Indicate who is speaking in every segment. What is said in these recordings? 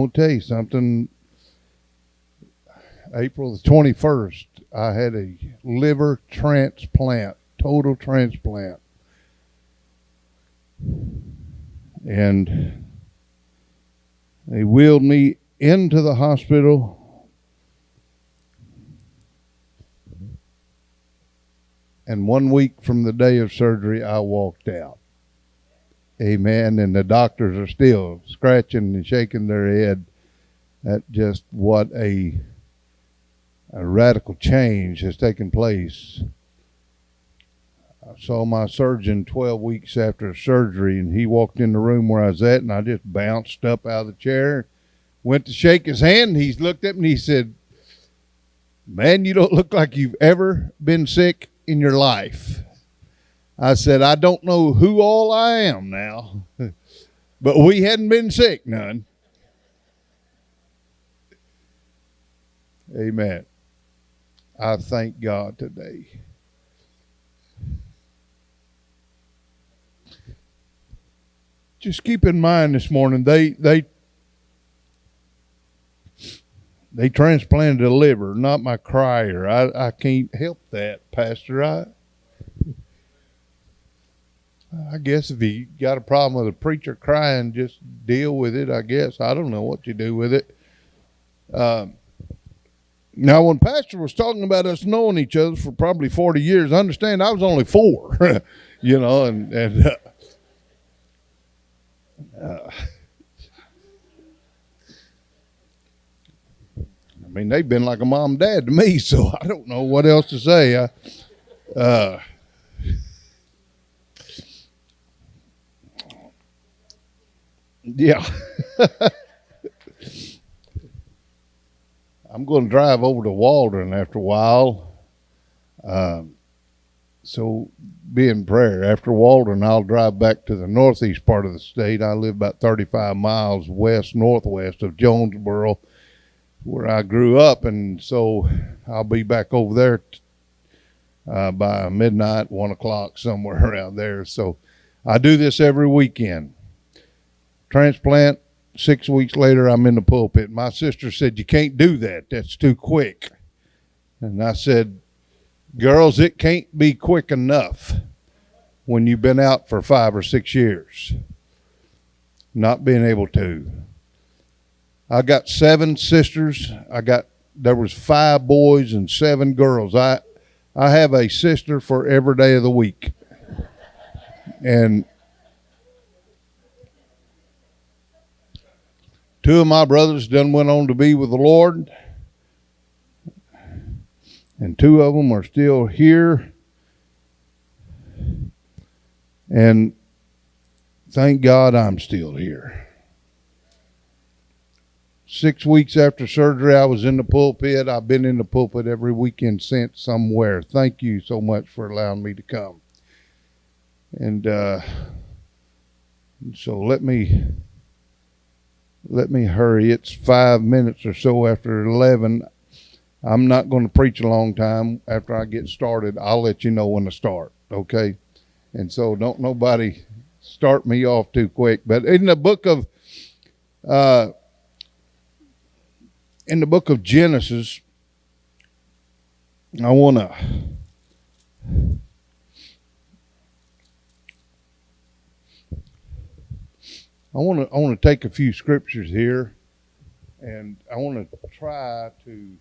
Speaker 1: going to tell you something. April the 21st, I had a liver transplant, total transplant. And they wheeled me into the hospital. And 1 week from the day of surgery, I walked out. Amen. And the doctors are still scratching and shaking their head at just what a radical change has taken place. I saw my surgeon 12 weeks after surgery, and he walked in the room where I was at, and I just bounced up out of the chair, went to shake his hand, and he looked at me and he said, "Man, you don't look like you've ever been sick in your life." I said, "I don't know who all I am now, but we hadn't been sick none." Amen. I thank God today. Just keep in mind this morning, they transplanted a liver, not my crier. I can't help that, Pastor. I guess if you got a problem with a preacher crying, just deal with it, I guess. I don't know what you do with it. Now, when Pastor was talking about us knowing each other for probably 40 years, understand I was only 4, you know, I mean, they've been like a mom and dad to me, so I don't know what else to say. Yeah. I'm going to drive over to Waldron after a while. So be in prayer. After Waldron, I'll drive back to the northeast part of the state. I live about 35 miles northwest of Jonesboro, where I grew up. And so I'll be back over there by midnight, 1 o'clock, somewhere around there. So I do this every weekend. Transplant. 6 weeks later, I'm in the pulpit. My sister said, "You can't do that. That's too quick." And I said, "Girls, it can't be quick enough when you've been out for 5 or 6 years, not being able to." I got 7 sisters. There was 5 boys and 7 girls. I have a sister for every day of the week. And 2 of my brothers done went on to be with the Lord. And 2 of them are still here. And thank God I'm still here. 6 weeks after surgery, I was in the pulpit. I've been in the pulpit every weekend since somewhere. Thank you so much for allowing me to come. And so let me hurry. It's 5 minutes or so after 11. I'm not going to preach a long time. After I get started, I'll let you know when to start, okay? And so don't nobody start me off too quick. But in the book of Genesis, I want to take a few scriptures here, and I want to try to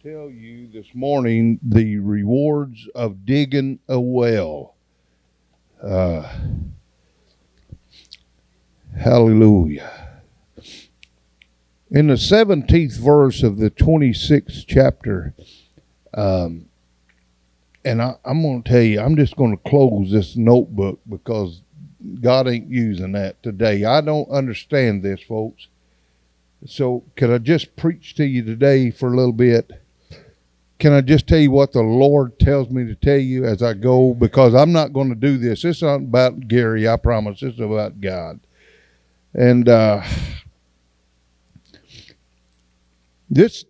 Speaker 1: tell you this morning the rewards of digging a well. Hallelujah. In the 17th verse of the 26th chapter, and I'm going to tell you, I'm just going to close this notebook because God ain't using that today. I don't understand this, folks. So can I just preach to you today for a little bit? Can I just tell you what the Lord tells me to tell you as I go? Because I'm not going to do this. This is not about Gary, I promise. This is about God. And this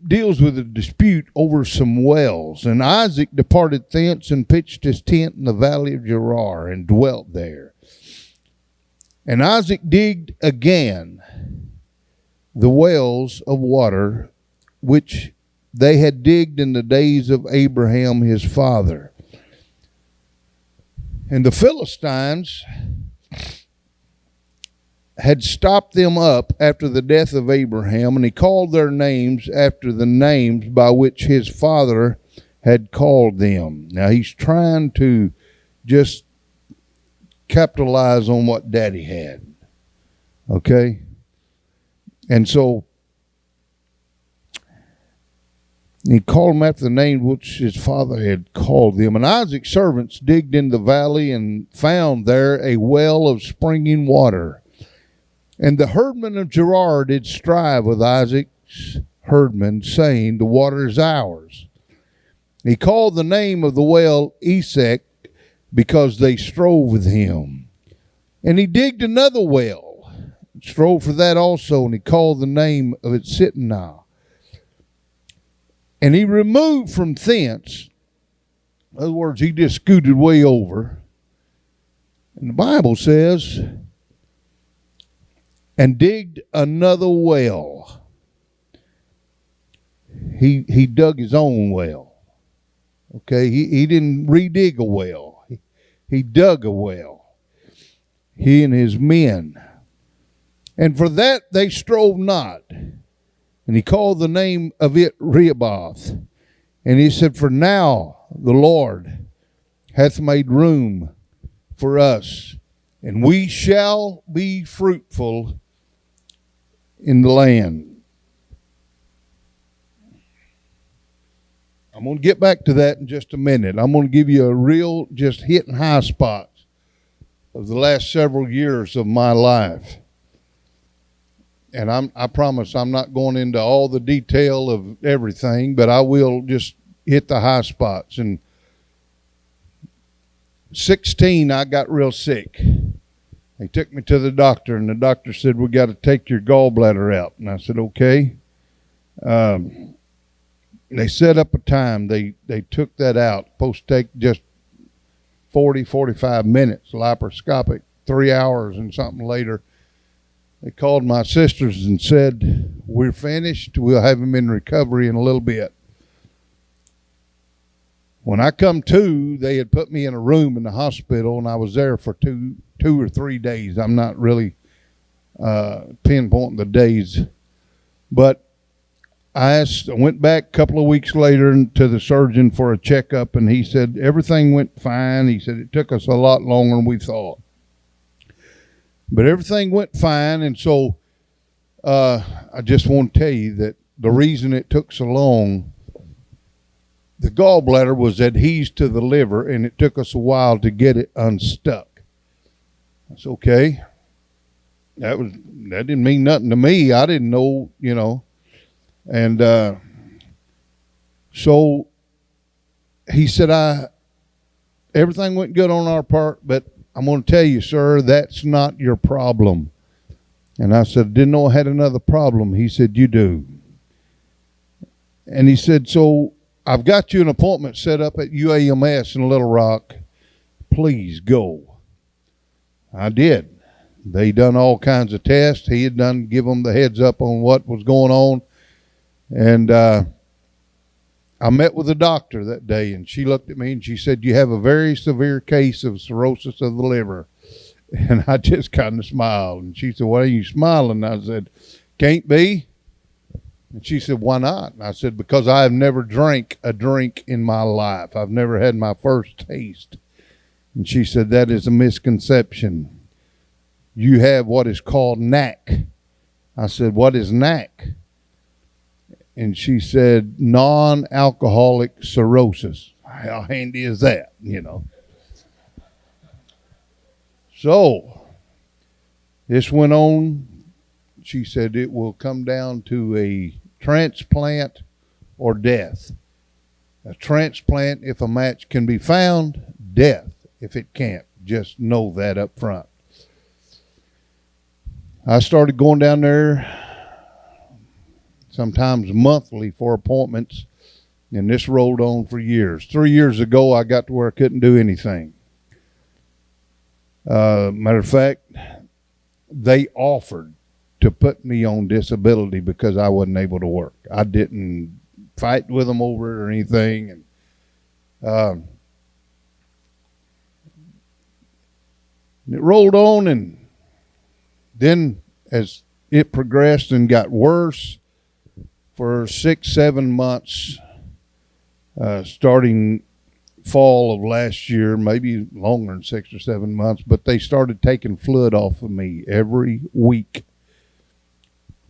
Speaker 1: deals with a dispute over some wells. And Isaac departed thence and pitched his tent in the valley of Gerar and dwelt there. And Isaac digged again the wells of water which they had digged in the days of Abraham his father. And the Philistines had stopped them up after the death of Abraham, and he called their names after the names by which his father had called them. Now he's trying to just capitalize on what Daddy had. Okay? And so he called them after the name which his father had called them. And Isaac's servants digged in the valley and found there a well of springing water. And the herdmen of Gerar did strive with Isaac's herdmen, saying, the water is ours. He called the name of the well Esek, because they strove with him. And he digged another well, strove for that also, and he called the name of it Sitnah. And he removed from thence, in other words, he just scooted way over. And the Bible says, and digged another well. He dug his own well. Okay, he didn't redig a well. He dug a well. He and his men. And for that they strove not. And he called the name of it Rehoboth. And he said, for now the Lord hath made room for us, and we shall be fruitful in the land. I'm going to get back to that in just a minute. I'm going to give you a real just hitting high spots of the last several years of my life. And I promise I'm not going into all the detail of everything, but I will just hit the high spots. And 16, I got real sick. They took me to the doctor, and the doctor said, we got to take your gallbladder out. And I said, okay. They set up a time. They took that out. Supposed to take just 40, 45 minutes, laparoscopic, 3 hours and something later. They called my sisters and said, we're finished. We'll have him in recovery in a little bit. When I come to, they had put me in a room in the hospital, and I was there for two or 3 days. I'm not really pinpointing the days. But I went back a couple of weeks later to the surgeon for a checkup, and he said everything went fine. He said it took us a lot longer than we thought. But everything went fine, and so I just want to tell you that the reason it took so long, the gallbladder was adhesed to the liver, and it took us a while to get it unstuck. That's okay. That didn't mean nothing to me. I didn't know, And so he said, everything went good on our part, but I'm going to tell you, sir, that's not your problem. And I said, didn't know I had another problem. He said, you do. And he said, so I've got you an appointment set up at UAMS in Little Rock. Please go. I did. They done all kinds of tests. He had give them the heads up on what was going on. And I met with a doctor that day, and she looked at me and she said, you have a very severe case of cirrhosis of the liver. And I just kind of smiled. And she said, why are you smiling? And I said, can't be. And she said, why not? And I said, because I have never drank a drink in my life. I've never had my first taste. And she said, that is a misconception. You have what is called NAC. I said, what is NAC? And she said, non-alcoholic cirrhosis. How handy is that, So, this went on. She said it will come down to a transplant or death. A transplant if a match can be found, death if it can't. Just know that up front. I started going down there sometimes monthly for appointments, and this rolled on for years. 3 years ago, I got to where I couldn't do anything. Matter of fact, they offered to put me on disability because I wasn't able to work. I didn't fight with them over it or anything. And it rolled on, and then as it progressed and got worse for 6-7 months, starting fall of last year, maybe longer than 6 or 7 months, but they started taking fluid off of me every week.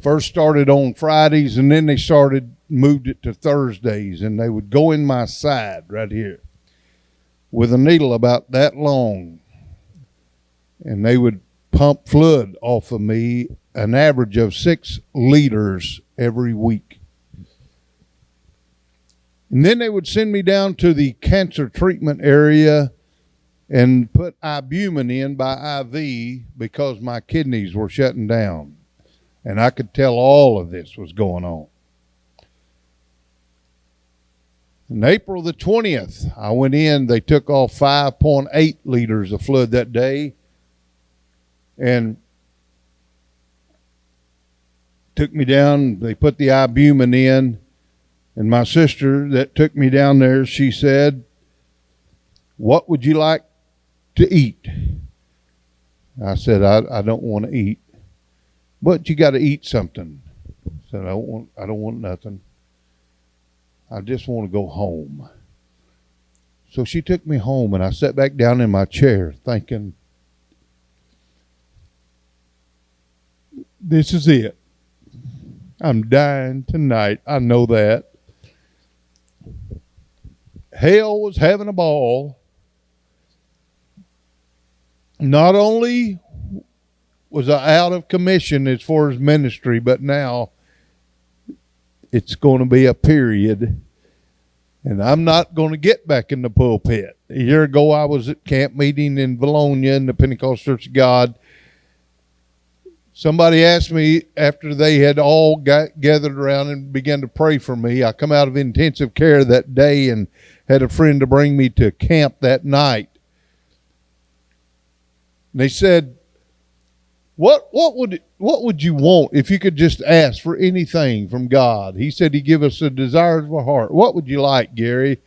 Speaker 1: First started on Fridays, and then they moved it to Thursdays, and they would go in my side right here with a needle about that long, and they would pump fluid off of me, an average of 6 liters every week. And then they would send me down to the cancer treatment area and put albumin in by IV because my kidneys were shutting down. And I could tell all of this was going on. On April the 20th, I went in. They took off 5.8 liters of fluid that day and took me down. They put the albumin in. And my sister that took me down there, she said, "What would you like to eat?" I said, I don't want to eat. "But you got to eat something." I said, I don't want nothing. I just want to go home. So she took me home, and I sat back down in my chair thinking, this is it. I'm dying tonight. I know that. Hell was having a ball. Not only was I out of commission as far as ministry, but now it's going to be a period, and I'm not going to get back in the pulpit. A year ago, I was at camp meeting in Bologna in the Pentecostal Church of God. Somebody asked me after they had all got gathered around and began to pray for me. I come out of intensive care that day and had a friend to bring me to camp that night. And they said, What would you want if you could just ask for anything from God? He said He'd give us the desires of our heart. What would you like, Gary?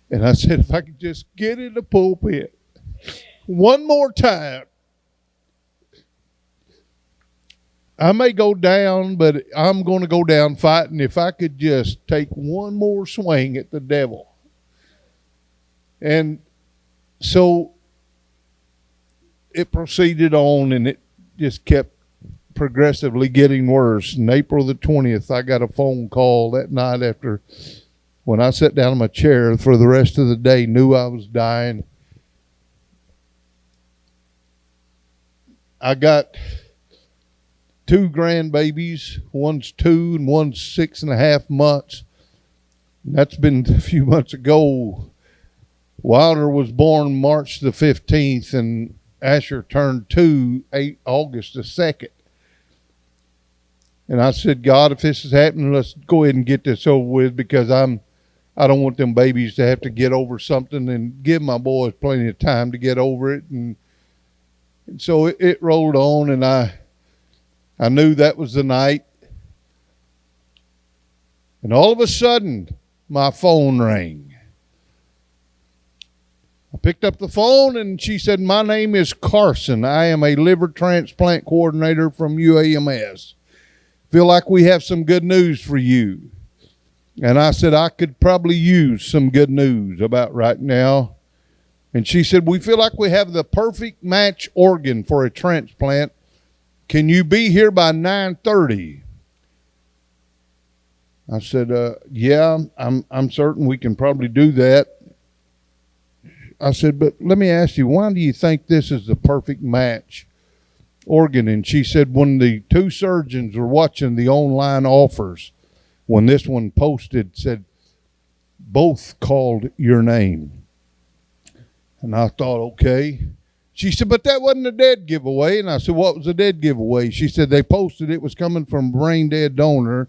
Speaker 1: And I said, if I could just get in the pulpit one more time. I may go down, but I'm going to go down fighting. If I could just take one more swing at the devil. And so it proceeded on, and it just kept progressively getting worse. And April the 20th, I got a phone call that night after, when I sat down in my chair for the rest of the day, knew I was dying. I got 2 grandbabies. One's 2 and one's 6.5 months. And that's been a few months ago. Wilder was born March the 15th, and Asher turned 2 August the 2nd. And I said, God, if this is happening, let's go ahead and get this over with, because I don't want them babies to have to get over something, and give my boys plenty of time to get over it. And so it rolled on, and I knew that was the night. And all of a sudden, my phone rang. I picked up the phone, and she said, my name is Carson. I am a liver transplant coordinator from UAMS. Feel like we have some good news for you. And I said, I could probably use some good news about right now. And she said, we feel like we have the perfect match organ for a transplant. Can you be here by 9:30? I said, yeah, I'm certain we can probably do that. I said, but let me ask you, why do you think this is the perfect match organ? And she said, when the 2 surgeons were watching the online offers, when this one posted, said, both called your name. And I thought, okay. She said, but that wasn't a dead giveaway. And I said, what was a dead giveaway? She said, they posted it was coming from a brain dead donor.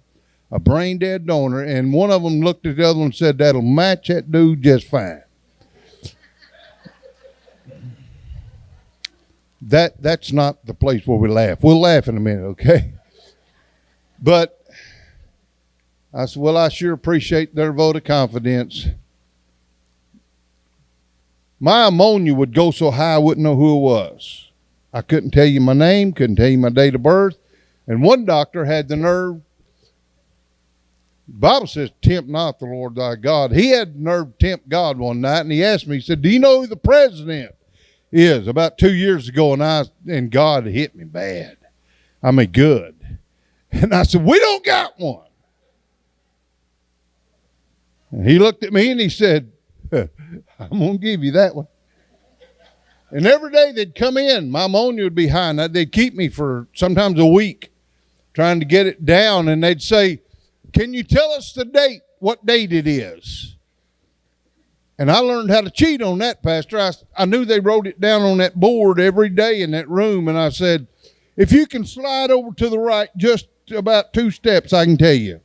Speaker 1: And one of them looked at the other one and said, that'll match that dude just fine. That's not the place where we laugh. We'll laugh in a minute, okay? But I said, well, I sure appreciate their vote of confidence. My ammonia would go so high I wouldn't know who it was. I couldn't tell you my name, couldn't tell you my date of birth. And one doctor had the nerve. The Bible says, tempt not the Lord thy God. He had the nerve to tempt God one night, and he asked me, he said, do you know who the president is? About 2 years ago, and God hit me bad. I mean, good. And I said, we don't got one. And he looked at me and he said, I'm going to give you that one. And every day they'd come in, my ammonia would be high, and they'd keep me for sometimes a week trying to get it down, and they'd say, can you tell us the date, what date it is? And I learned how to cheat on that, Pastor. I knew they wrote it down on that board every day in that room, and I said, if you can slide over to the right just about 2 steps, I can tell you.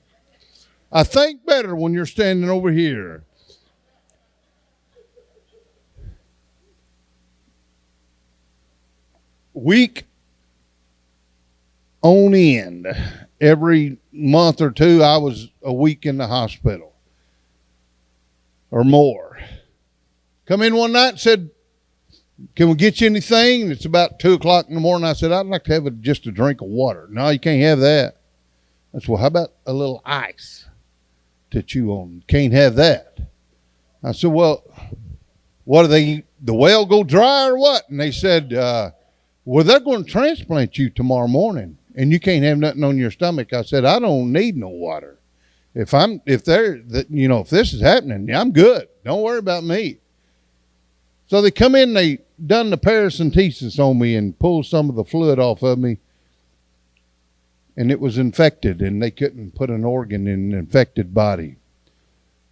Speaker 1: I think better when you're standing over here. Week on end, every month or two, I was a week in the hospital or more. Come in one night and said, can we get you anything? And it's about 2 o'clock in the morning. I said, I'd like to have just a drink of water. No, you can't have that. I said, well, how about a little ice to chew on? Can't have that. I said, well, what are they, the well go dry or what? And they said, well, they're going to transplant you tomorrow morning, and you can't have nothing on your stomach. I said, I don't need no water. If this is happening, I'm good. Don't worry about me. So they come in, they done the paracentesis on me and pulled some of the fluid off of me, and it was infected, and they couldn't put an organ in an infected body.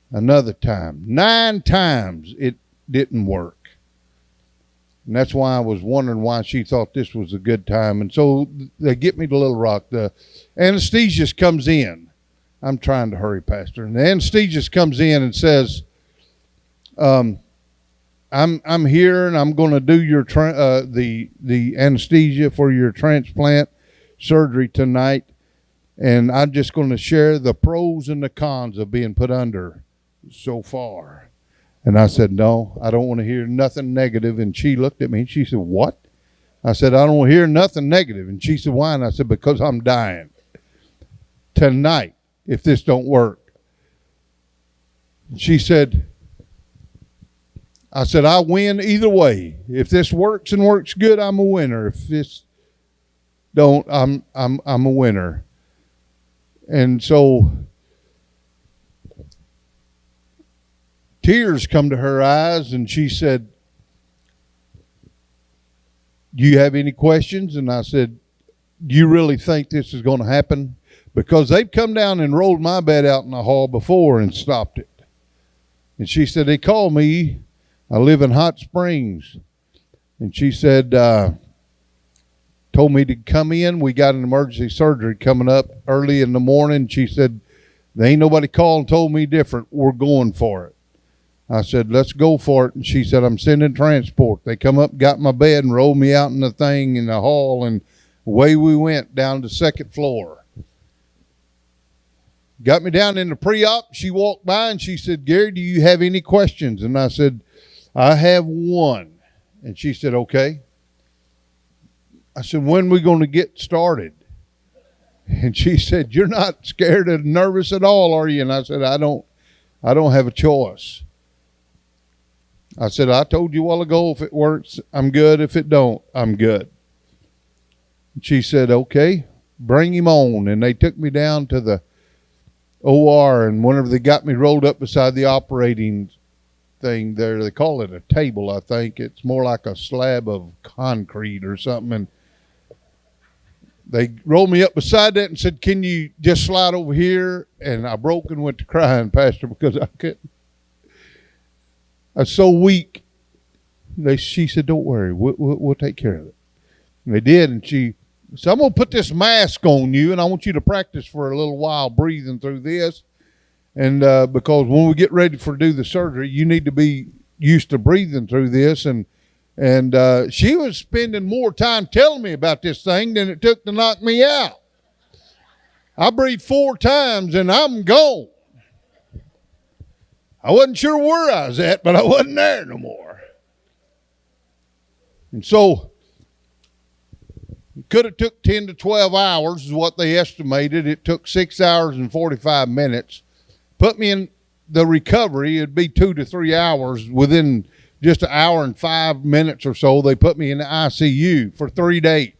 Speaker 1: Another time, 9 times it didn't work. And that's why I was wondering why she thought this was a good time. And so they get me to Little Rock. The anesthesiast comes in. I'm trying to hurry, Pastor. And the anesthesiast comes in and says, I'm here and I'm going to do your the anesthesia for your transplant surgery tonight. And I'm just going to share the pros and the cons of being put under so far. And I said, no, I don't want to hear nothing negative. And she looked at me and she said, what? I said, I don't want to hear nothing negative. And she said, why? And I said, because I'm dying tonight if this don't work. And she said, I said, I win either way. If this works and works good, I'm a winner. If this don't, I'm a winner. And so tears come to her eyes, and she said, do you have any questions? And I said, do you really think this is going to happen? Because they've come down and rolled my bed out in the hall before and stopped it. And she said, they called me. I live in Hot Springs. And she said, told me to come in. We got an emergency surgery coming up early in the morning. She said, there ain't nobody called and told me different. We're going for it. I said, let's go for it. And she said, I'm sending transport. They come up, got my bed, and rolled me out in the thing in the hall, and away we went down to the 2nd floor. Got me down in the pre-op. She walked by and she said, Gary, do you have any questions? And I said, I have one. And she said, okay. I said, when are we going to get started? And she said, you're not scared or nervous at all, are you? And I said, I don't have a choice. I said, I told you a while ago, if it works, I'm good. If it don't, I'm good. She said, okay, bring him on. And they took me down to the OR, and whenever they got me rolled up beside the operating thing there, they call it a table, I think. It's more like a slab of concrete or something. And they rolled me up beside that and said, can you just slide over here? And I broke and went to crying, Pastor, because I couldn't. I was so weak. She said, don't worry, we'll take care of it. And they did, and she said, I'm going to put this mask on you, and I want you to practice for a little while breathing through this. And because when we get ready to do the surgery, you need to be used to breathing through this. And she was spending more time telling me about this thing than it took to knock me out. I breathed 4 times and I'm gone. I wasn't sure where I was at, but I wasn't there no more. And so it could have took 10 to 12 hours is what they estimated. It took 6 hours and 45 minutes. Put me in the recovery. It'd be 2 to 3 hours. Within just an hour and 5 minutes or so, they put me in the ICU for 3 days.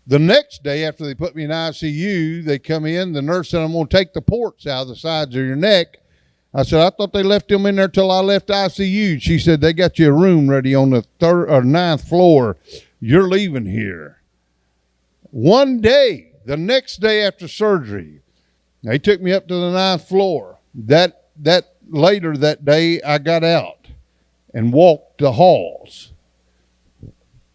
Speaker 1: The next day after they put me in ICU, they come in. The nurse said, I'm going to take the ports out of the sides of your neck. I said, I thought they left them in there till I left ICU. She said, they got you a room ready on the 3rd or 9th floor. You're leaving here. One day, the next day after surgery, they took me up to the 9th floor. That later that day, I got out and walked the halls.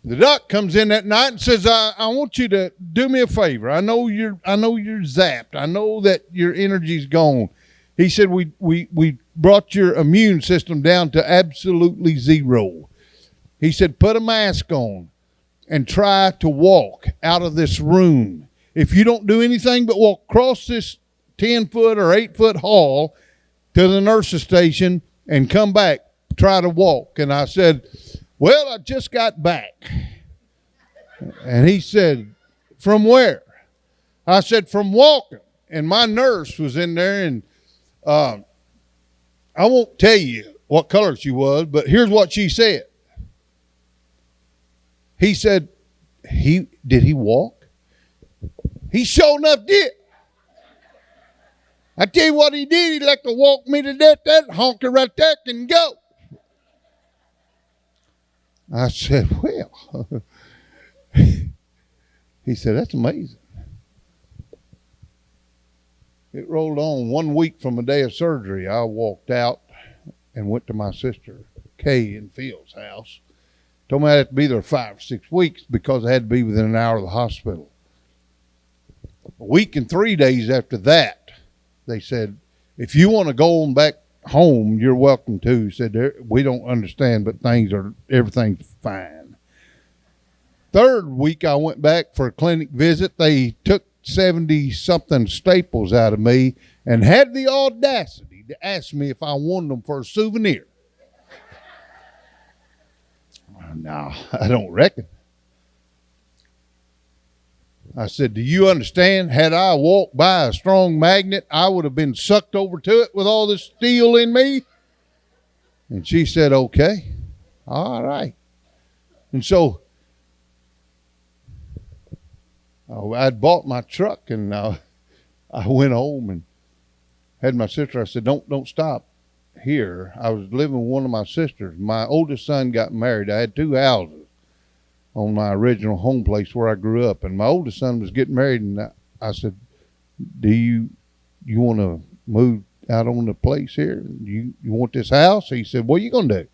Speaker 1: The doc comes in that night and says, I want you to do me a favor. I know you're zapped. I know that your energy's gone. He said, we brought your immune system down to absolutely zero. He said, put a mask on and try to walk out of this room. If you don't do anything but walk across this 10-foot or 8-foot hall to the nurse's station and come back, try to walk. And I said, well, I just got back. And he said, from where? I said, from walking. And my nurse was in there, and I won't tell you what color she was, but here's what she said. He said, did he walk? He sure enough did. I tell you what he did. He'd like to walk me to death. That honker right there can go. I said, well, he said, that's amazing. It rolled on 1 week from a day of surgery. I walked out and went to my sister, Kay, in Phil's house. Told me I had to be there 5 or 6 weeks because I had to be within an hour of the hospital. A week and 3 days after that, they said, if you want to go on back home, you're welcome to. Said, we don't understand, but everything's fine. 3rd week I went back for a clinic visit. They took 70-something staples out of me and had the audacity to ask me if I wanted them for a souvenir. No, I don't reckon. I said, do you understand? Had I walked by a strong magnet, I would have been sucked over to it with all this steel in me. And she said, okay, all right. And so I'd bought my truck, and I went home and had my sister. I said, don't stop here. I was living with one of my sisters. My oldest son got married. I had 2 houses on my original home place where I grew up, and my oldest son was getting married, and I said, do you want to move out on the place here? You want this house? He said, what are you going to do?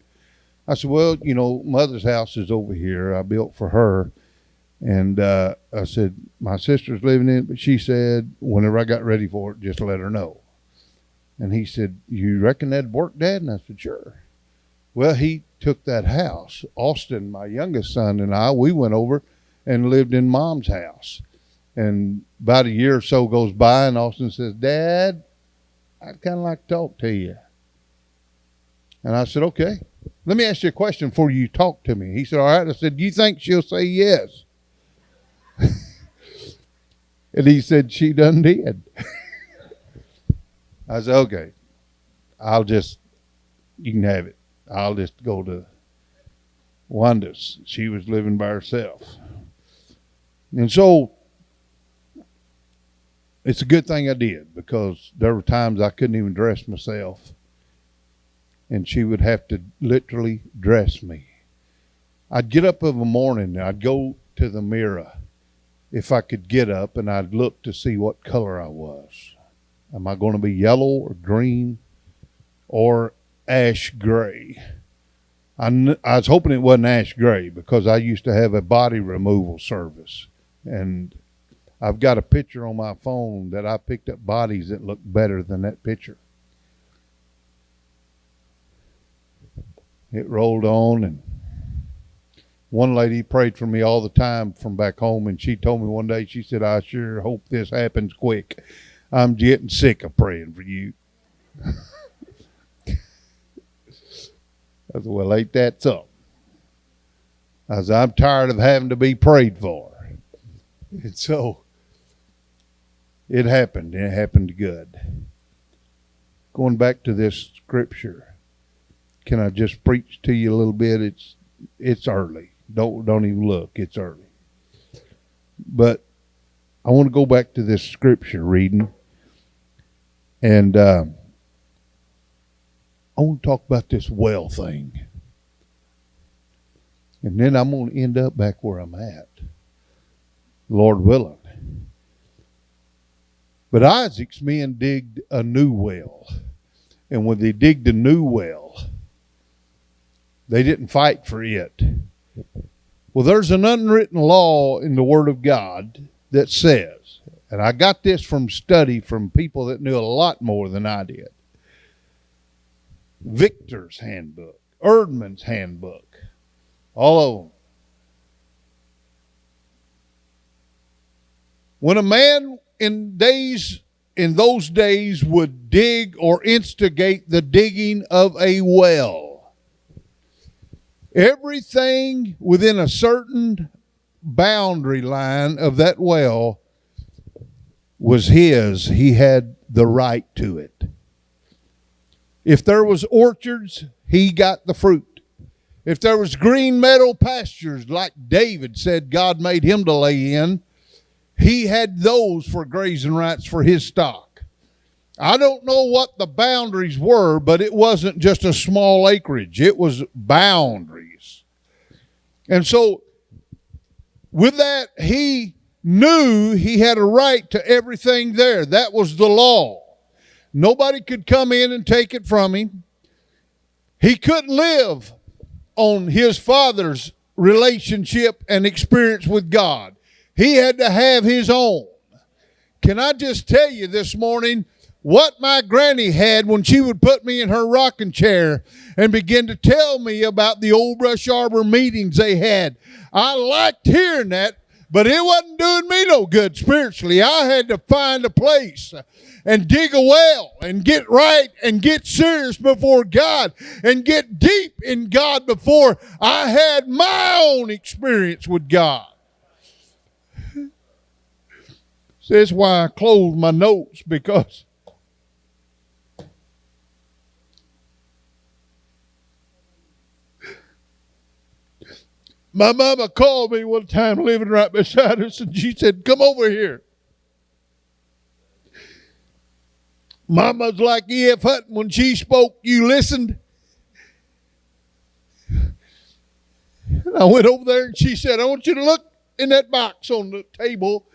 Speaker 1: I said, well, mother's house is over here. I built for her. And I said, my sister's living in it, but she said, whenever I got ready for it, just let her know. And he said, you reckon that'd work, Dad? And I said, sure. Well, he took that house. Austin, my youngest son, and we went over and lived in Mom's house. And about a year or so goes by, and Austin says, Dad, I'd kind of like to talk to you. And I said, okay. Let me ask you a question before you talk to me. He said, all right. I said, do you think she'll say yes? And he said, she done did. I said, okay, you can have it. I'll just go to Wanda's. She was living by herself. And so it's a good thing I did, because there were times I couldn't even dress myself, and she would have to literally dress me. I'd get up of a morning and I'd go to the mirror if I could get up, and I'd look to see what color I was. Am I going to be yellow or green or ash gray? I was hoping it wasn't ash gray, because I used to have a body removal service, and I've got a picture on my phone that I picked up bodies that look better than that picture. It rolled on, and One lady prayed for me all the time from back home, and she told me one day, she said, I sure hope this happens quick. I'm getting sick of praying for you. I said, well, ain't that something? I said, I'm tired of having to be prayed for. And so it happened. It happened good. Going back to this scripture, can I just preach to you a little bit? It's early. Don't even look. It's early. But I want to go back to this scripture reading. And I want to talk about this well thing. And then I'm going to end up back where I'm at, Lord willing. But Isaac's men digged a new well. And when they digged a new well, they didn't fight for it. Well, there's an unwritten law in the Word of God that says, and I got this from study from people that knew a lot more than I did. Victor's handbook, Erdman's handbook, all of them. When a man in those days would dig or instigate the digging of a well, everything within a certain boundary line of that well was his. He had the right to it. If there was orchards, he got the fruit. If there was green meadow pastures, like David said God made him to lay in, he had those for grazing rights for his stock. I don't know what the boundaries were, but it wasn't just a small acreage. It was boundaries. And so with that, he knew he had a right to everything there. That was the law. Nobody could come in and take it from him. He couldn't live on his father's relationship and experience with God. He had to have his own. Can I just tell you this morning what my granny had when she would put me in her rocking chair and begin to tell me about the old Brush Arbor meetings they had? I liked hearing that, but it wasn't doing me no good spiritually. I had to find a place and dig a well and get right and get serious before God and get deep in God before I had my own experience with God. So that's why I closed my notes, because my mama called me one time living right beside us, and she said, come over here. Mama's like E.F. Hutton. When she spoke, you listened. And I went over there and she said, I want you to look in that box on the table,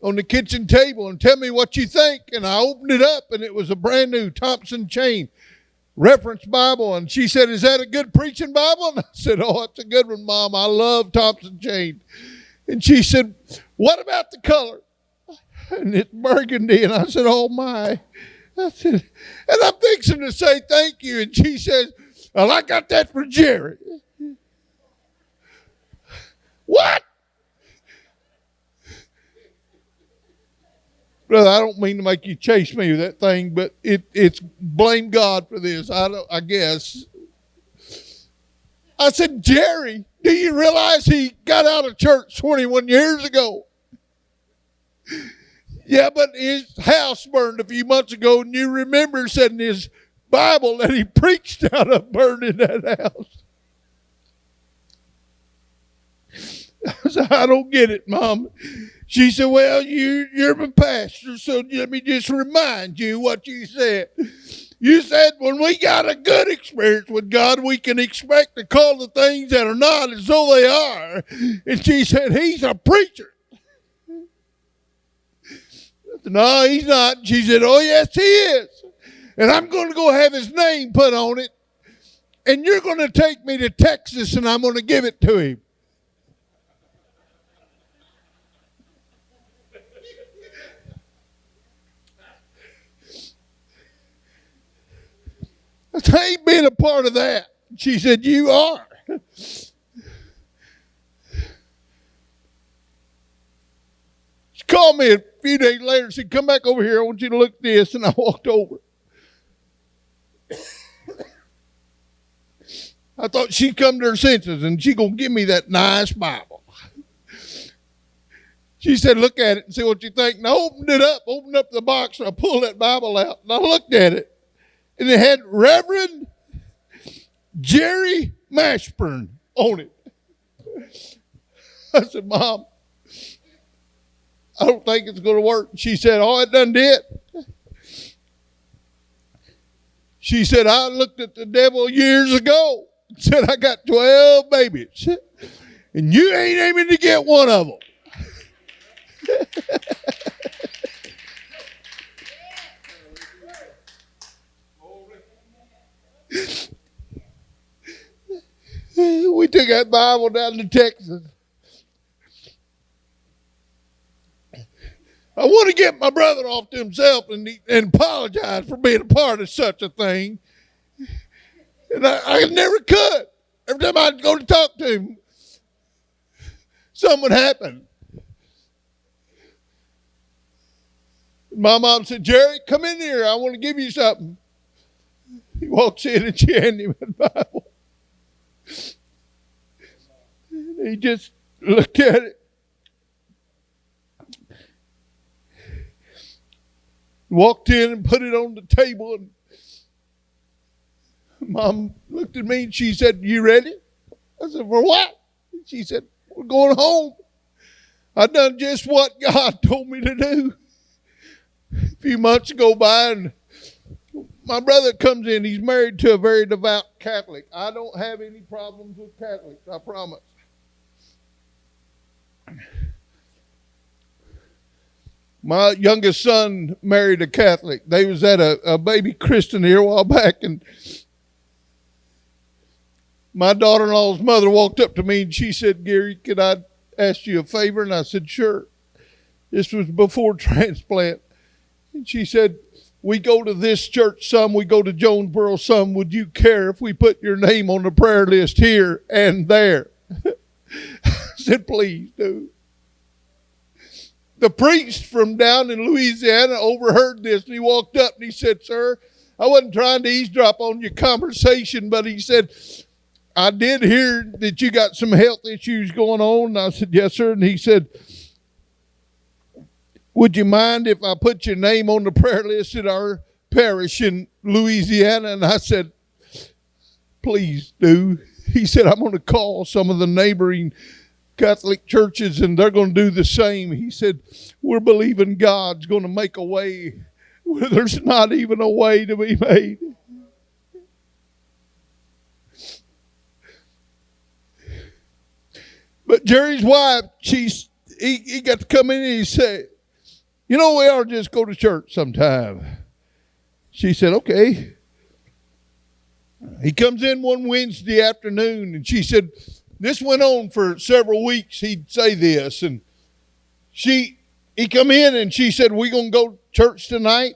Speaker 1: on the kitchen table, and tell me what you think. And I opened it up, and it was a brand new Thompson Chain Reference Bible. And she said, is that a good preaching Bible? And I said, oh, it's a good one, Mom. I love Thompson Chain. And she said, what about the color? And it's burgundy. And I said, oh my. I said, and I'm fixing to say thank you. And she says, well, I got that for Jerry. What? Brother, I don't mean to make you chase me with that thing, but it's blame God for this, I guess. I said, Jerry, do you realize he got out of church 21 years ago? Yeah, but his house burned a few months ago, and you remember said in his Bible that he preached out of burning that house. I said, I don't get it, Mom. She said, well, you're my pastor, so let me just remind you what you said. You said when we got a good experience with God, we can expect to call the things that are not as though they are. And she said, he's a preacher. No, he's not. And she said, oh, yes, he is. And I'm going to go have his name put on it. And you're going to take me to Texas, and I'm going to give it to him. I ain't been a part of that. She said, you are. She called me a few days later and said, come back over here. I want you to look at this. And I walked over. I thought she'd come to her senses and she's going to give me that nice Bible. She said, look at it and see what you think. And I opened up the box, and I pulled that Bible out. And I looked at it. And it had Reverend Gary Ashburn on it. I said, Mom, I don't think it's going to work. She said, oh, it done did. She said, I looked at the devil years ago and said, I got 12 babies. And you ain't aiming to get one of them. We took that Bible down to Texas. I want to get my brother off to himself and apologize for being a part of such a thing. And I never could. Every time I'd go to talk to him, something would happen. My mom said, Jerry, come in here. I want to give you something. He walks in and she handed him a Bible. And he just looked at it. Walked in and put it on the table. And Mom looked at me and she said, you ready? I said, for what? She said, we're going home. I done just what God told me to do. A few months go by and my brother comes in. He's married to a very devout Catholic. I don't have any problems with Catholics, I promise. My youngest son married a Catholic. They was at a baby christening here a while back, and my daughter-in-law's mother walked up to me and she said, Gary, could I ask you a favor? And I said, sure. This was before transplant. And she said, we go to this church some, we go to Jonesboro some. Would you care if we put your name on the prayer list here and there? I said, please do. The priest from down in Louisiana overheard this, and he walked up and he said, sir, I wasn't trying to eavesdrop on your conversation, but he said, I did hear that you got some health issues going on. And I said, yes, sir. And he said, would you mind if I put your name on the prayer list at our parish in Louisiana? And I said, please do. He said, I'm going to call some of the neighboring Catholic churches and they're going to do the same. He said, we're believing God's going to make a way where there's not even a way to be made. But Jerry's wife, he got to come in and he said, you know, we ought to just go to church sometime. She said, okay. He comes in one Wednesday afternoon and she said, this went on for several weeks. He'd say this, and he come in and she said, we going to go to church tonight?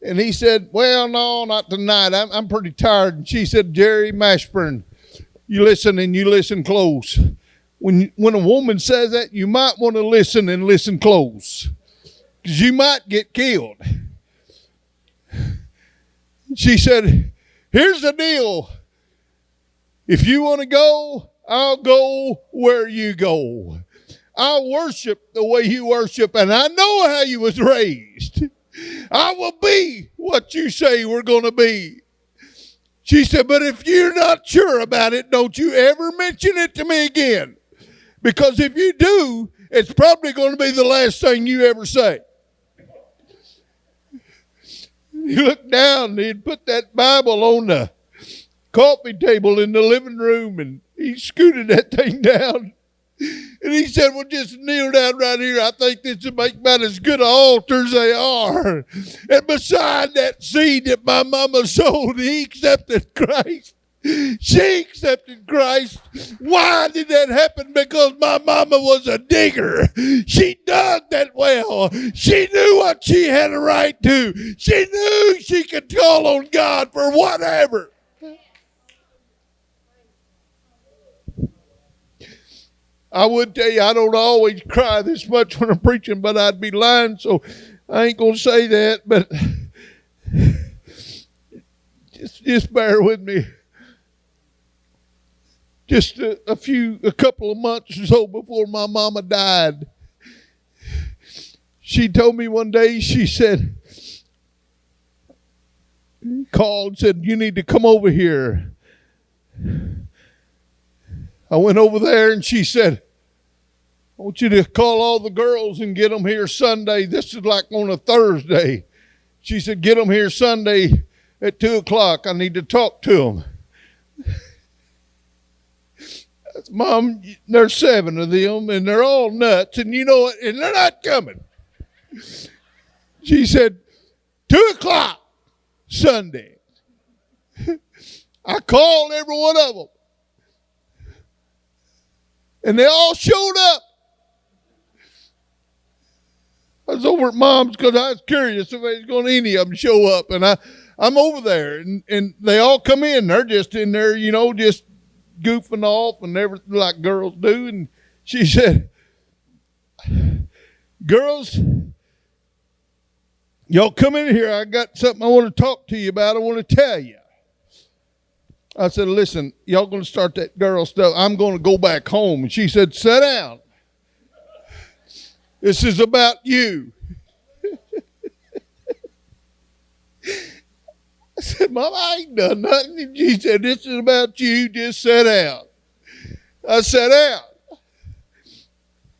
Speaker 1: And he said, well, no, not tonight. I'm pretty tired. And she said, Gary Ashburn, you listen and you listen close. When a woman says that, you might want to listen and listen close, because you might get killed. She said, here's the deal. If you want to go, I'll go where you go. I'll worship the way you worship, and I know how you was raised. I will be what you say we're going to be. She said, but if you're not sure about it, don't you ever mention it to me again. Because if you do, it's probably going to be the last thing you ever say. He looked down and he'd put that Bible on the coffee table in the living room, and he scooted that thing down. And he said, well, just kneel down right here. I think this will make about as good an altar as they are. And beside that seed that my mama sowed, he accepted Christ. She accepted Christ. Why did that happen? Because my mama was a digger. She dug that well. She knew what she had a right to. She knew she could call on God for whatever. I would tell you I don't always cry this much when I'm preaching, but I'd be lying, so I ain't going to say that. But just bear with me. Just a couple of months or so before my mama died, she told me one day, she said, called and said, you need to come over here. I went over there and she said, I want you to call all the girls and get them here Sunday. This is like on a Thursday. She said, get them here Sunday at 2 o'clock. I need to talk to them. Mom, there's 7 of them, and they're all nuts, and you know what? And they're not coming. She said, 2 o'clock Sunday. I called every one of them, and they all showed up. I was over at Mom's because I was curious if any of them show up, and I'm over there, and they all come in. They're just in there, just goofing off and everything like girls do. And she said, girls, y'all come in here. I got something I want to talk to you about. I want to tell you. I said, listen, y'all going to start that girl stuff. I'm going to go back home. And she said, sit down. This is about you. I said, Mom, I ain't done nothing. And she said, this is about you. Just sit down. I sat down.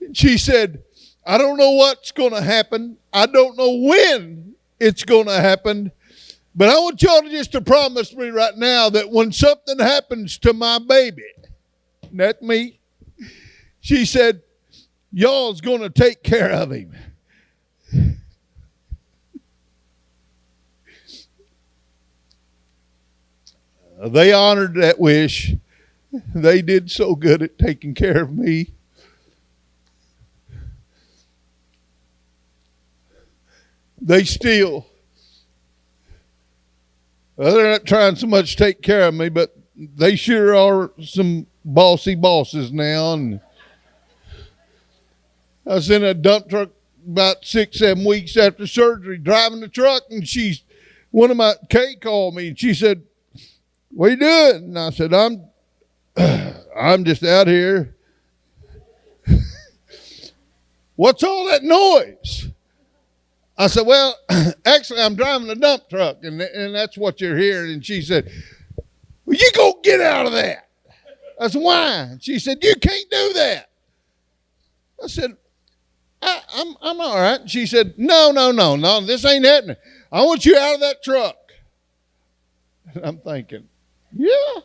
Speaker 1: And she said, I don't know what's going to happen. I don't know when it's going to happen. But I want y'all to promise me right now that when something happens to my baby, that's me, she said, y'all's going to take care of him. They honored that wish. They did so good at taking care of me. They still, they're not trying so much to take care of me, but they sure are some bossy bosses now. And I was in a dump truck about 6-7 weeks after surgery, driving the truck, and Kay called me, and she said, what are you doing? And I said, I'm just out here. What's all that noise? I said, well, actually, I'm driving a dump truck, and that's what you're hearing. And she said, well, you go get out of that. I said, why? She said, you can't do that. I said, I'm all right. And she said, no, this ain't happening. I want you out of that truck. And I'm thinking, yeah.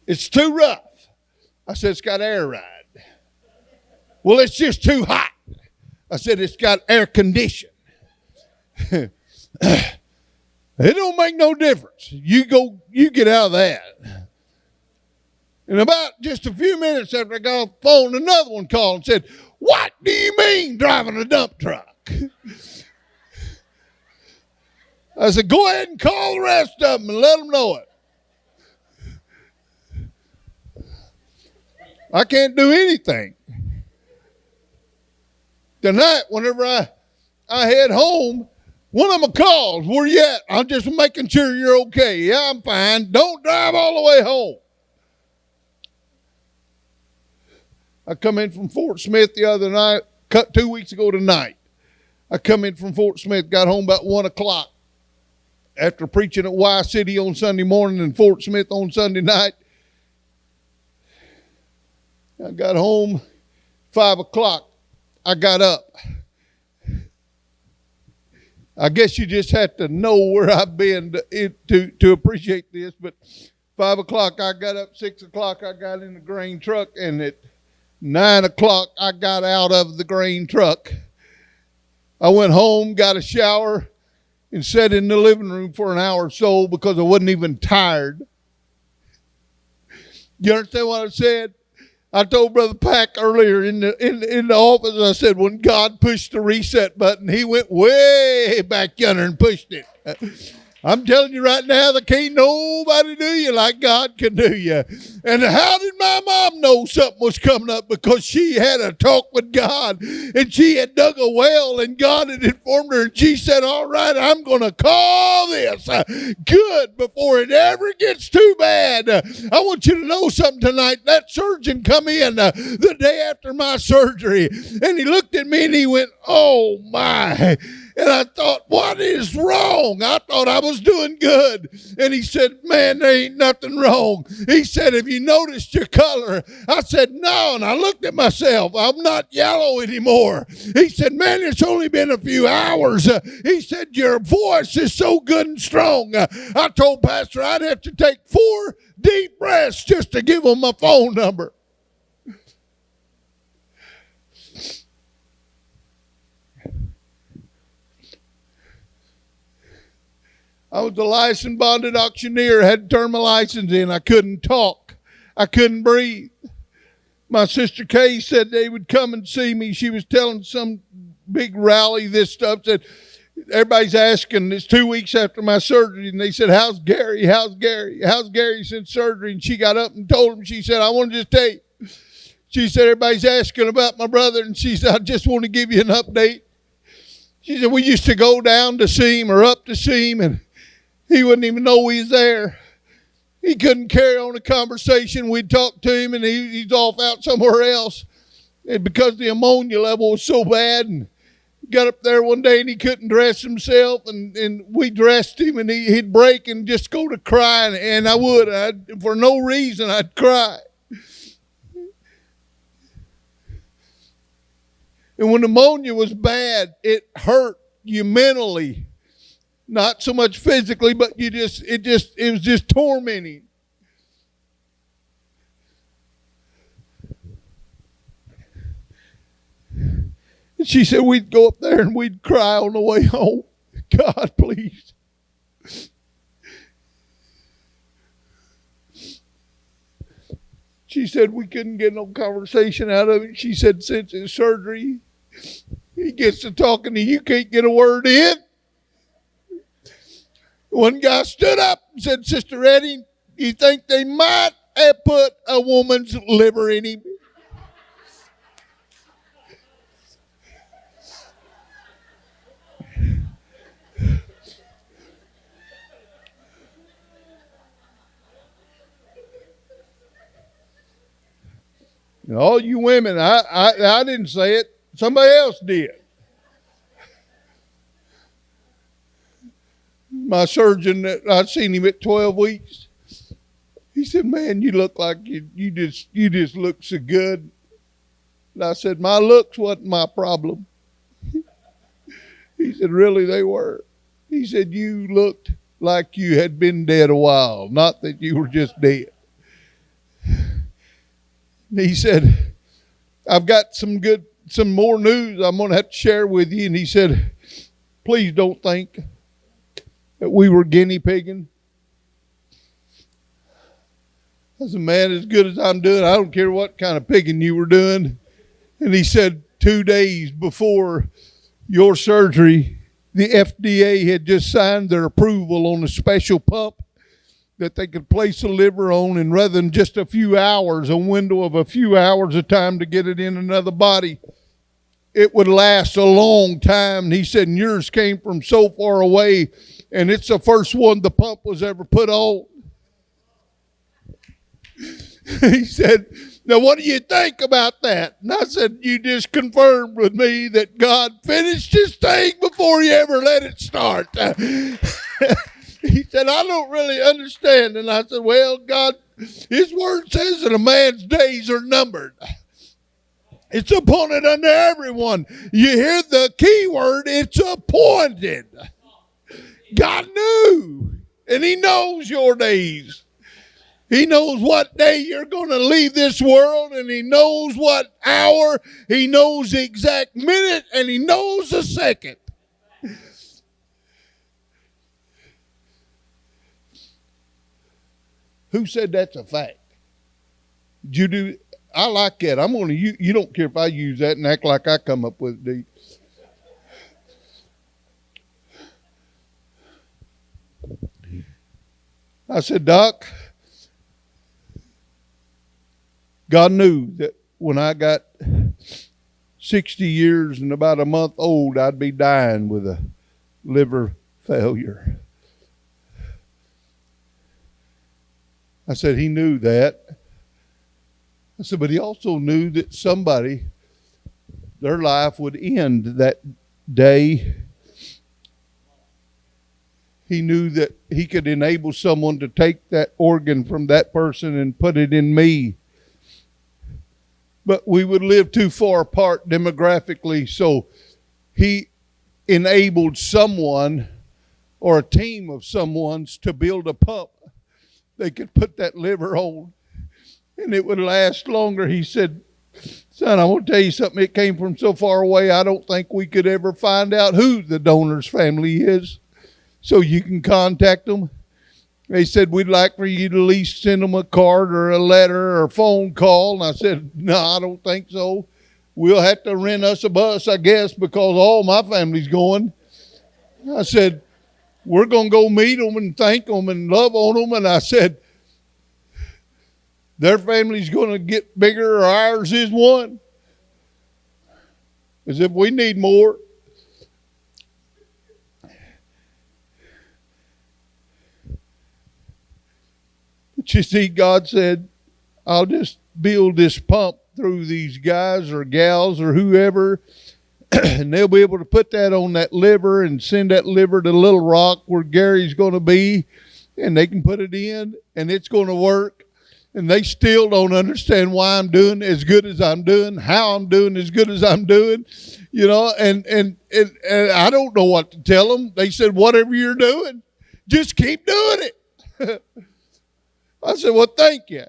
Speaker 1: It's too rough. I said, it's got air ride. Well, it's just too hot. I said, it's got air condition. It don't make no difference. You get out of that. And about just a few minutes after I got off the phone, another one called and said, what do you mean driving a dump truck? I said, go ahead and call the rest of them and let them know it. I can't do anything. Tonight, whenever I head home, one of them calls, where you at? I'm just making sure you're okay. Yeah, I'm fine. Don't drive all the way home. I come in from Fort Smith the other night, 2 weeks ago tonight. I come in from Fort Smith, got home about 1 o'clock after preaching at Y City on Sunday morning and Fort Smith on Sunday night. I got home 5 o'clock. I got up. I guess you just have to know where I've been to appreciate this. But 5 o'clock, I got up. 6 o'clock, I got in the grain truck. And at 9 o'clock, I got out of the grain truck. I went home, got a shower, and sat in the living room for an hour or so because I wasn't even tired. You understand what I said? I told Brother Pack earlier in the office, I said, when God pushed the reset button, he went way back yonder and pushed it. I'm telling you right now, there can't nobody do you like God can do you. And how did my mom know something was coming up? Because she had a talk with God, and she had dug a well, and God had informed her, and she said, all right, I'm going to call this good before it ever gets too bad. I want you to know something tonight. That surgeon come in the day after my surgery, and he looked at me, and he went, oh, my. And I thought, what is wrong? I thought I was doing good. And he said, man, there ain't nothing wrong. He said, have you noticed your color? I said, no. And I looked at myself. I'm not yellow anymore. He said, man, it's only been a few hours. He said, your voice is so good and strong. I told Pastor I'd have to take 4 deep breaths just to give him my phone number. I was a licensed bonded auctioneer, had to turn my license in. I couldn't talk. I couldn't breathe. My sister Kay said they would come and see me. She was telling some big rally this stuff. Said everybody's asking. It's 2 weeks after my surgery, and they said, how's Gary? How's Gary? How's Gary since surgery? And she got up and told him. She said, I want to just tell you. She said, everybody's asking about my brother, and she said, I just want to give you an update. She said, we used to go down to see him or up to see him, and he wouldn't even know he was there. He couldn't carry on a conversation. We'd talk to him, and he's off out somewhere else. And because the ammonia level was so bad, and got up there one day, and he couldn't dress himself, and we dressed him, and he'd break and just go to crying, and I would. For no reason, I'd cry. And when pneumonia was bad, it hurt you mentally. Not so much physically, but it was just tormenting. And she said we'd go up there and we'd cry on the way home. God, please. She said we couldn't get no conversation out of it. She said since his surgery, he gets to talking to you, can't get a word in. One guy stood up and said, Sister Eddie, you think they might have put a woman's liver in him? And all you women, I didn't say it. Somebody else did. My surgeon, I'd seen him at 12 weeks. He said, man, you look like you just look so good. And I said, my looks wasn't my problem. He said, really, they were. He said, you looked like you had been dead a while, not that you were just dead. And he said, I've got some more news I'm going to have to share with you. And he said, please don't think that we were guinea pigging. I said, man, as good as I'm doing, I don't care what kind of pigging you were doing. And he said, 2 days before your surgery, the FDA had just signed their approval on a special pump that they could place a liver on, and rather than just a few hours, a window of a few hours of time to get it in another body, it would last a long time. And he said, and yours came from so far away, and it's the first one the pump was ever put on. He said, now what do you think about that? And I said, you just confirmed with me that God finished his thing before he ever let it start. He said, I don't really understand. And I said, well, God, his word says that a man's days are numbered. It's appointed unto everyone. You hear the key word, it's appointed. God knew, and he knows your days. He knows what day you're going to leave this world, and he knows what hour, he knows the exact minute, and he knows the second. Who said that's a fact? Did you do? I like that. I'm going to. You don't care if I use that and act like I come up with it, do you? I said, Doc, God knew that when I got 60 years and about a month old, I'd be dying with a liver failure. I said, he knew that. I said, but he also knew that somebody, their life would end that day. He knew that he could enable someone to take that organ from that person and put it in me. But we would live too far apart demographically, so he enabled someone or a team of someone's to build a pump they could put that liver on, and it would last longer. He said, son, I want to tell you something. It came from so far away, I don't think we could ever find out who the donor's family is. So you can contact them. They said, we'd like for you to at least send them a card or a letter or a phone call. And I said, no, I don't think so. We'll have to rent us a bus, I guess, because all my family's going. I said, we're going to go meet them and thank them and love on them. And I said, their family's going to get bigger or ours is one. As if we need more. But you see, God said, I'll just build this pump through these guys or gals or whoever, and they'll be able to put that on that liver and send that liver to Little Rock where Gary's going to be, and they can put it in, and it's going to work. And they still don't understand why I'm doing as good as I'm doing, how I'm doing as good as I'm doing, you know, and I don't know what to tell them. They said, whatever you're doing, just keep doing it. I said, well, thank you.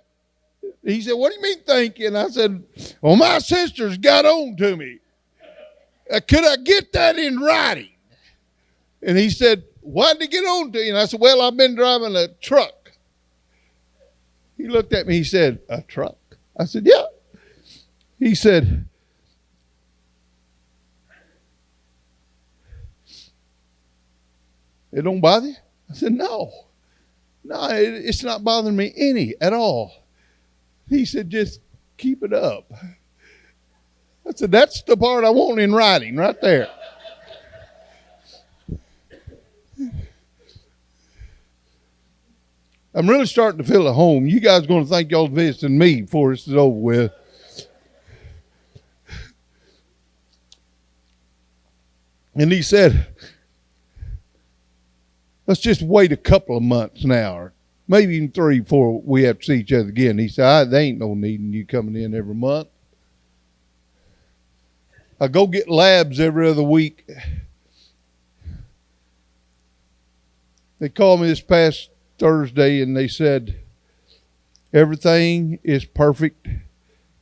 Speaker 1: He said, what do you mean thank you? And I said, well, my sisters got on to me. Could I get that in writing? And he said, why did they get on to you? And I said, well, I've been driving a truck. He looked at me, he said, a truck? I said, yeah. He said, it don't bother you? I said, no. No, it's not bothering me any at all. He said, just keep it up. I said, that's the part I want in writing right there. I'm really starting to feel at home. You guys are going to think y'all visiting me before this is over with. And he said, let's just wait a couple of months now, or maybe even 3 before we have to see each other again. He said, there ain't no need in you coming in every month. I go get labs every other week. They called me this past Thursday and they said, everything is perfect.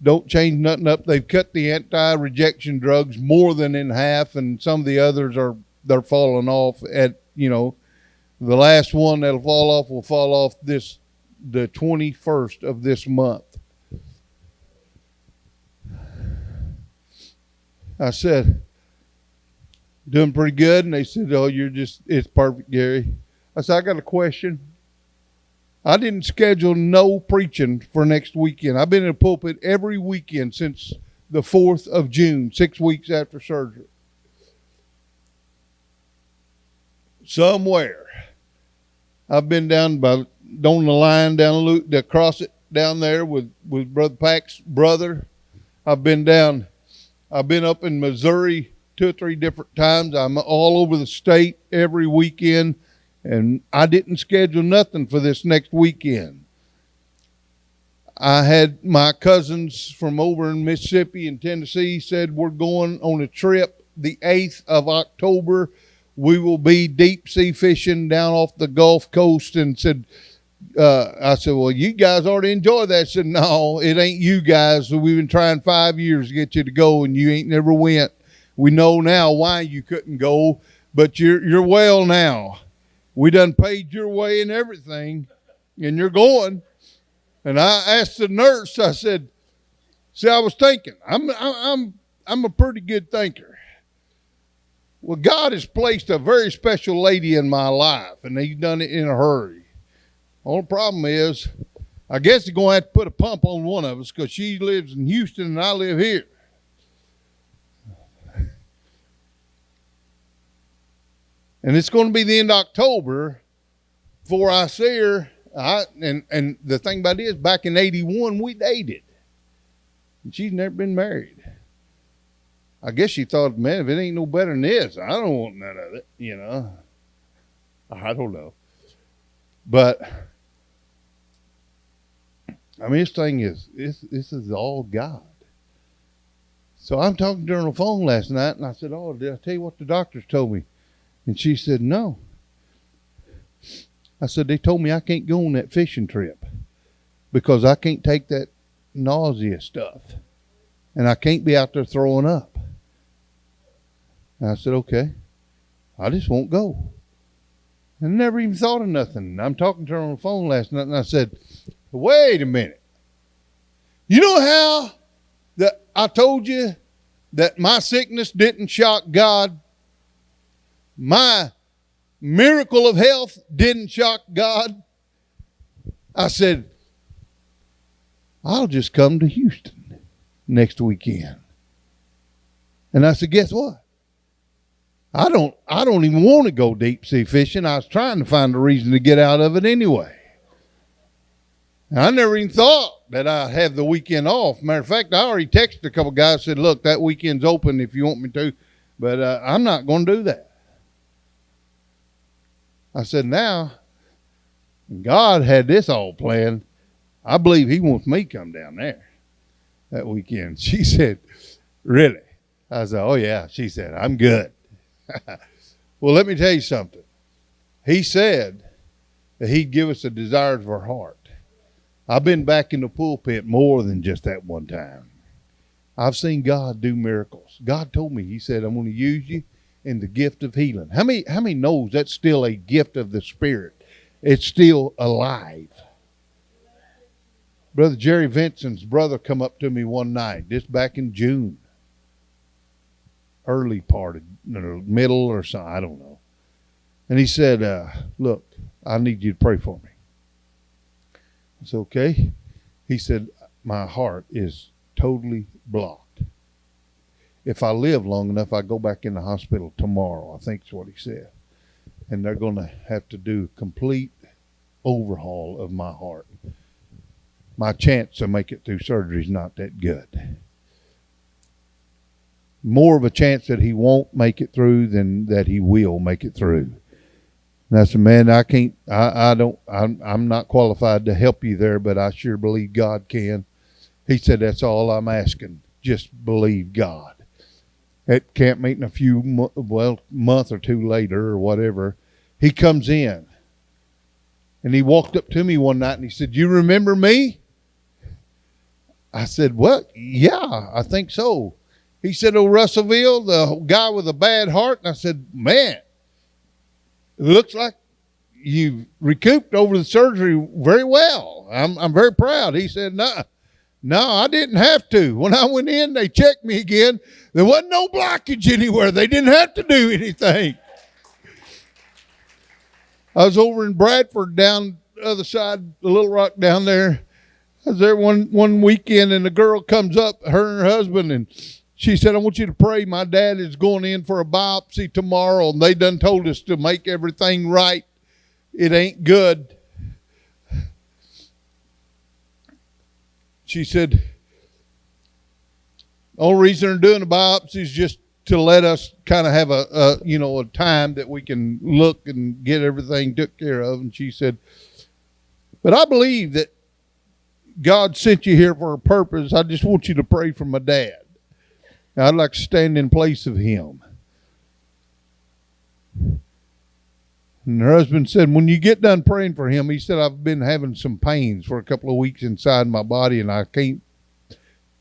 Speaker 1: Don't change nothing up. They've cut the anti-rejection drugs more than in half, and some of the others they're falling off at, you know, the last one that'll fall off will fall off the 21st of this month. I said, doing pretty good. And they said, oh, it's perfect, Gary. I said, I got a question. I didn't schedule no preaching for next weekend. I've been in the pulpit every weekend since the 4th of June, 6 weeks after surgery. Somewhere. I've been down on the line down across it down there with Brother Pack's brother. I've been up in Missouri 2 or 3 different times. I'm all over the state every weekend, and I didn't schedule nothing for this next weekend. I had my cousins from over in Mississippi and Tennessee said we're going on a trip the 8th of October. We will be deep sea fishing down off the Gulf Coast, and said, I said, well, you guys already enjoyed that. I said, no, it ain't you guys. We've been trying 5 years to get you to go, and you ain't never went. We know now why you couldn't go, but you're well now. We done paid your way and everything, and you're going. And I asked the nurse, I said, see, I was thinking, I'm a pretty good thinker. Well, God has placed a very special lady in my life, and he's done it in a hurry. Only problem is, I guess you're going to have to put a pump on one of us because she lives in Houston and I live here. And it's going to be the end of October before I see her. And the thing about it is, back in 81, we dated. And she's never been married. I guess she thought, man, if it ain't no better than this, I don't want none of it, you know. I don't know. But, I mean, this is all God. So I'm talking to her on the phone last night, and I said, oh, did I tell you what the doctors told me? And she said, no. I said, they told me I can't go on that fishing trip because I can't take that nausea stuff. And I can't be out there throwing up. And I said, okay, I just won't go. And never even thought of nothing. I'm talking to her on the phone last night, and I said, wait a minute. You know how that I told you that my sickness didn't shock God? My miracle of health didn't shock God. I said, I'll just come to Houston next weekend. And I said, guess what? I don't even want to go deep sea fishing. I was trying to find a reason to get out of it anyway. And I never even thought that I'd have the weekend off. Matter of fact, I already texted a couple guys, said, look, that weekend's open if you want me to, but I'm not going to do that. I said, now, God had this all planned. I believe he wants me to come down there that weekend. She said, really? I said, oh, yeah. She said, I'm good. Well, let me tell you something. He said that he'd give us the desires of our heart. I've been back in the pulpit more than just that one time. I've seen God do miracles. God told me, he said, I'm going to use you in the gift of healing. How many knows that's still a gift of the Spirit? It's still alive. Brother Jerry Vincent's brother come up to me one night, just back in June. Early part of, middle or something, I don't know. And he said, look, I need you to pray for me. I said, okay. He said, my heart is totally blocked. If I live long enough, I go back in the hospital tomorrow, I think is what he said. And they're going to have to do a complete overhaul of my heart. My chance to make it through surgery is not that good. More of a chance that he won't make it through than that he will make it through. And I said, man, I'm not qualified to help you there, but I sure believe God can. He said, that's all I'm asking. Just believe God. At camp meeting a month or two later or whatever, he comes in and he walked up to me one night and he said, you remember me? I said, well, yeah, I think so. He said, oh, Russellville, the guy with a bad heart. And I said, man, it looks like you've recouped over the surgery very well. I'm very proud. He said, no, I didn't have to. When I went in, they checked me again. There wasn't no blockage anywhere. They didn't have to do anything. I was over in Bradford down the other side, the Little Rock down there. I was there one weekend, and the girl comes up, her and her husband, and she said, I want you to pray. My dad is going in for a biopsy tomorrow, and they done told us to make everything right. It ain't good. She said, the only reason they're doing a biopsy is just to let us kind of have a time that we can look and get everything took care of. And she said, but I believe that God sent you here for a purpose. I just want you to pray for my dad. I'd like to stand in place of him. And her husband said, when you get done praying for him, he said, I've been having some pains for a couple of weeks inside my body, and I can't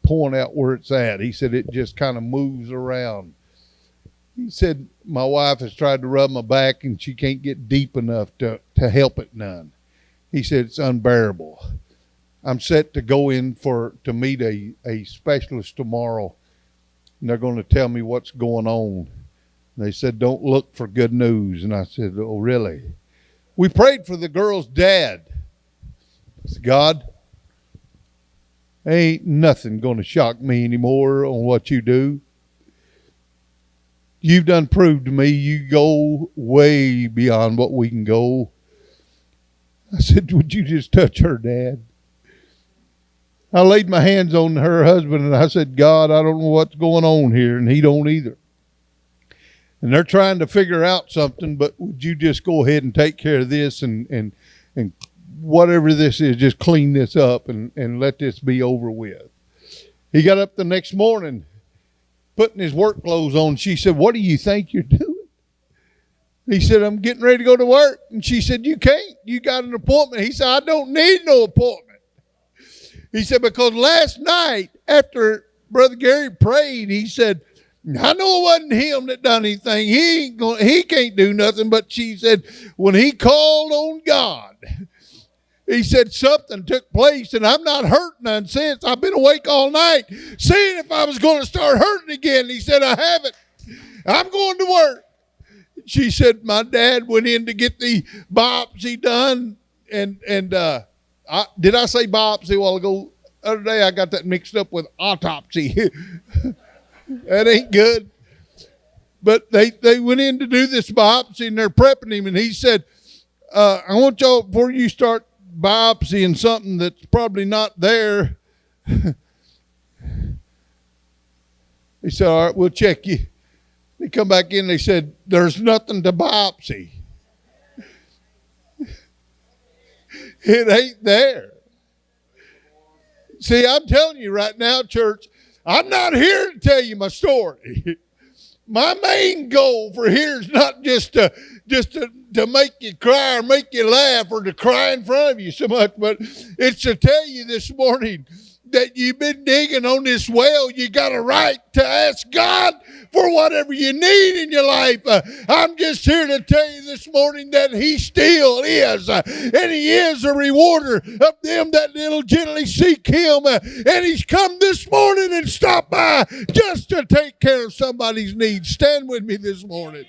Speaker 1: point out where it's at. He said, it just kind of moves around. He said, my wife has tried to rub my back, and she can't get deep enough to help it none. He said, it's unbearable. I'm set to go in to meet a specialist tomorrow. And they're going to tell me what's going on. They said, don't look for good news. And I said, oh, really? We prayed for the girl's dad God, ain't nothing going to shock me anymore on what you do. You've done proved to me you go way beyond what we can go. I said, would you just touch her, Dad? I laid my hands on her husband and I said, God, I don't know what's going on here, and he don't either. And they're trying to figure out something, but would you just go ahead and take care of this and whatever this is, just clean this up and let this be over with. He got up the next morning, putting his work clothes on. She said, what do you think you're doing? He said, I'm getting ready to go to work. And she said, you can't. You got an appointment. He said, I don't need no appointment. He said, because last night after Brother Gary prayed, he said, I know it wasn't him that done anything. He can't do nothing. But she said, when he called on God, he said something took place, and I'm not hurt none since. I've been awake all night seeing if I was going to start hurting again. He said, I haven't. I'm going to work. She said, my dad went in to get the biopsy done. And did I say biopsy a while ago? The other day I got that mixed up with autopsy. That ain't good. But they went in to do this biopsy, and they're prepping him. And he said, I want y'all, before you start biopsying something that's probably not there. He said, all right, we'll check you. They come back in, they said, there's nothing to biopsy. It ain't there. See, I'm telling you right now, church, I'm not here to tell you my story. My main goal for here is not just to make you cry or make you laugh or to cry in front of you so much, but it's to tell you this morning that you've been digging on this well. You got a right to ask God for whatever you need in your life. I'm just here to tell you this morning that He still is, and He is a rewarder of them that diligently seek Him. And He's come this morning and stopped by just to take care of somebody's needs. Stand with me this morning.